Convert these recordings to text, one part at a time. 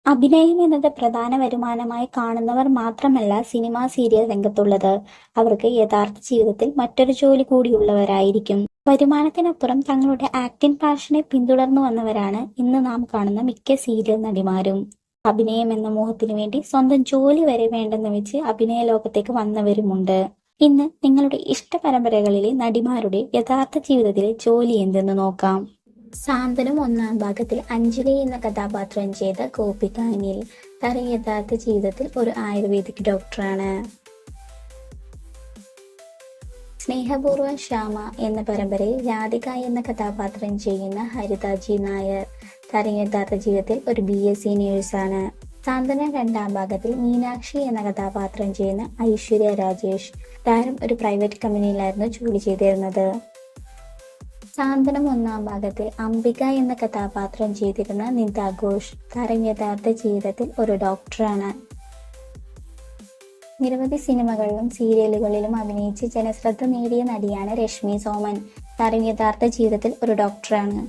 അഭിനയം എന്നത് പ്രധാന വരുമാനമായി കാണുന്നവർ മാത്രമല്ല സിനിമാ സീരിയൽ രംഗത്തുള്ളത്. അവർക്ക് യഥാർത്ഥ ജീവിതത്തിൽ മറ്റൊരു ജോലി കൂടിയുള്ളവരായിരിക്കും. വരുമാനത്തിനപ്പുറം തങ്ങളുടെ ആക്ടിംഗ് പാഷനെ പിന്തുടർന്നു വന്നവരാണ് ഇന്ന് നാം കാണുന്ന മിക്ക സീരിയൽ നടിമാരും. അഭിനയം എന്ന മോഹത്തിനു വേണ്ടി സ്വന്തം ജോലി വരെ വേണ്ടെന്ന് വെച്ച് അഭിനയ ലോകത്തേക്ക് വന്നവരുമുണ്ട്. ഇന്ന് നിങ്ങളുടെ ഇഷ്ട പരമ്പരകളിലെ നടിമാരുടെ യഥാർത്ഥ ജീവിതത്തിലെ ജോലി എന്തെന്ന് നോക്കാം. സാന്ത്വനം ഒന്നാം ഭാഗത്തിൽ അഞ്ജലി എന്ന കഥാപാത്രം ചെയ്ത ഗോപിക അനിൽ. താരം യഥാർത്ഥ ജീവിതത്തിൽ ഒരു ആയുർവേദിക് ഡോക്ടറാണ്. സ്നേഹപൂർവ്വം ശ്യാമ എന്ന പരമ്പരയിൽ രാധിക എന്ന കഥാപാത്രം ചെയ്യുന്ന ഹരിത ജി നായർ. താരം യഥാർത്ഥ ജീവിതത്തിൽ ഒരു BSc നേഴ്സാണ്. സാന്ത്വനം രണ്ടാം ഭാഗത്തിൽ മീനാക്ഷി എന്ന കഥാപാത്രം ചെയ്യുന്ന ഐശ്വര്യ രാജേഷ്. താരം ഒരു പ്രൈവറ്റ് കമ്പനിയിലായിരുന്നു ജോലി ചെയ്തിരുന്നത്. സാന്ത്വനം ഒന്നാം ഭാഗത്തിൽ അംബിക എന്ന കഥാപാത്രം ചെയ്തിരുന്ന നിത ഘോഷ്. താരം യഥാർത്ഥ ജീവിതത്തിൽ ഒരു ഡോക്ടറാണ്. നിരവധി സിനിമകളിലും സീരിയലുകളിലും അഭിനയിച്ച് ജനശ്രദ്ധ നേടിയ നടിയാണ് രശ്മി സോമൻ. താരം യഥാർത്ഥ ജീവിതത്തിൽ ഒരു ഡോക്ടറാണ്.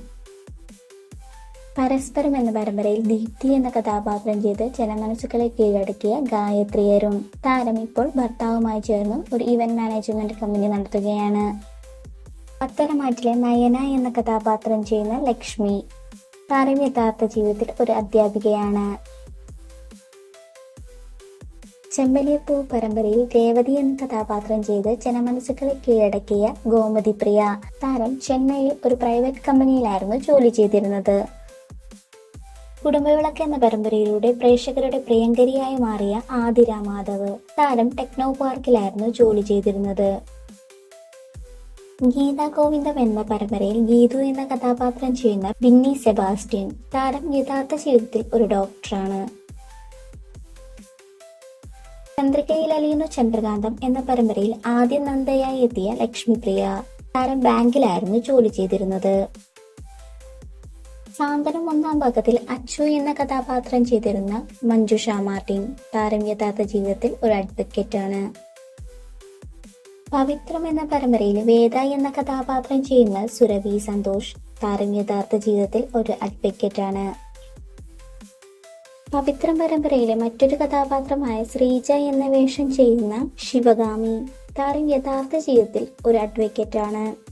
പരസ്പരം എന്ന പരമ്പരയിൽ ദീപ്തി എന്ന കഥാപാത്രം ചെയ്ത് ജനമനസ്സുകളെ കീഴടക്കിയ ഗായത്രി അരുൺ. താരം ഇപ്പോൾ ഭർത്താവുമായി ചേർന്ന് ഒരു ഇവന്റ് മാനേജ്മെന്റ് കമ്പനി നടത്തുകയാണ്. പത്തരമാറ്റിലെ നയന എന്ന കഥാപാത്രം ചെയ്യുന്ന ലക്ഷ്മി. താരം യഥാർത്ഥ ജീവിതത്തിൽ ഒരു അധ്യാപികയാണ്. ചെമ്പലിയപ്പൂ പരമ്പരയിൽ രേവതി എന്ന കഥാപാത്രം ചെയ്ത് ജനമനസ്സുകളെ കീഴടക്കിയ ഗോമതി പ്രിയ. താരം ചെന്നൈയിൽ ഒരു പ്രൈവറ്റ് കമ്പനിയിലായിരുന്നു ജോലി ചെയ്തിരുന്നത്. കുടുംബവിളക്ക് എന്ന പരമ്പരയിലൂടെ പ്രേക്ഷകരുടെ പ്രിയങ്കരിയായി മാറിയ ആതിര മാധവ്. താരം ടെക്നോ പാർക്കിലായിരുന്നു ജോലി ചെയ്തിരുന്നത്. ഗീതാ ഗോവിന്ദം എന്ന പരമ്പരയിൽ ഗീതു എന്ന കഥാപാത്രം ചെയ്യുന്ന ബിന്നി സെബാസ്റ്റ്യൻ. താരം യഥാർത്ഥ ജീവിതത്തിൽ ഒരു ഡോക്ടറാണ്. ചന്ദ്രികയിൽ അലിയുന്നു ചന്ദ്രകാന്തം എന്ന പരമ്പരയിൽ ആദ്യ നന്ദയായി എത്തിയ ലക്ഷ്മിപ്രിയ. താരം ബാങ്കിലായിരുന്നു ജോലി ചെയ്തിരുന്നത്. സാന്ത്വനം ഒന്നാം ഭാഗത്തിൽ അച്ചു എന്ന കഥാപാത്രം ചെയ്തിരുന്ന മഞ്ജുഷ മാർട്ടിൻ. താരം യഥാർത്ഥ ജീവിതത്തിൽ ഒരു അഡ്വക്കേറ്റ് ആണ്. പവിത്രം എന്ന പരമ്പരയിൽ വേദ എന്ന കഥാപാത്രം ചെയ്യുന്ന സുരഭി സന്തോഷ്. താരം യഥാർത്ഥ ജീവിതത്തിൽ ഒരു അഡ്വക്കേറ്റ് ആണ്. പവിത്രം പരമ്പരയിലെ മറ്റൊരു കഥാപാത്രമായ ശ്രീജ എന്ന വേഷം ചെയ്യുന്ന ശിവഗാമി. താരം യഥാർത്ഥ ജീവിതത്തിൽ ഒരു അഡ്വക്കേറ്റ് ആണ്.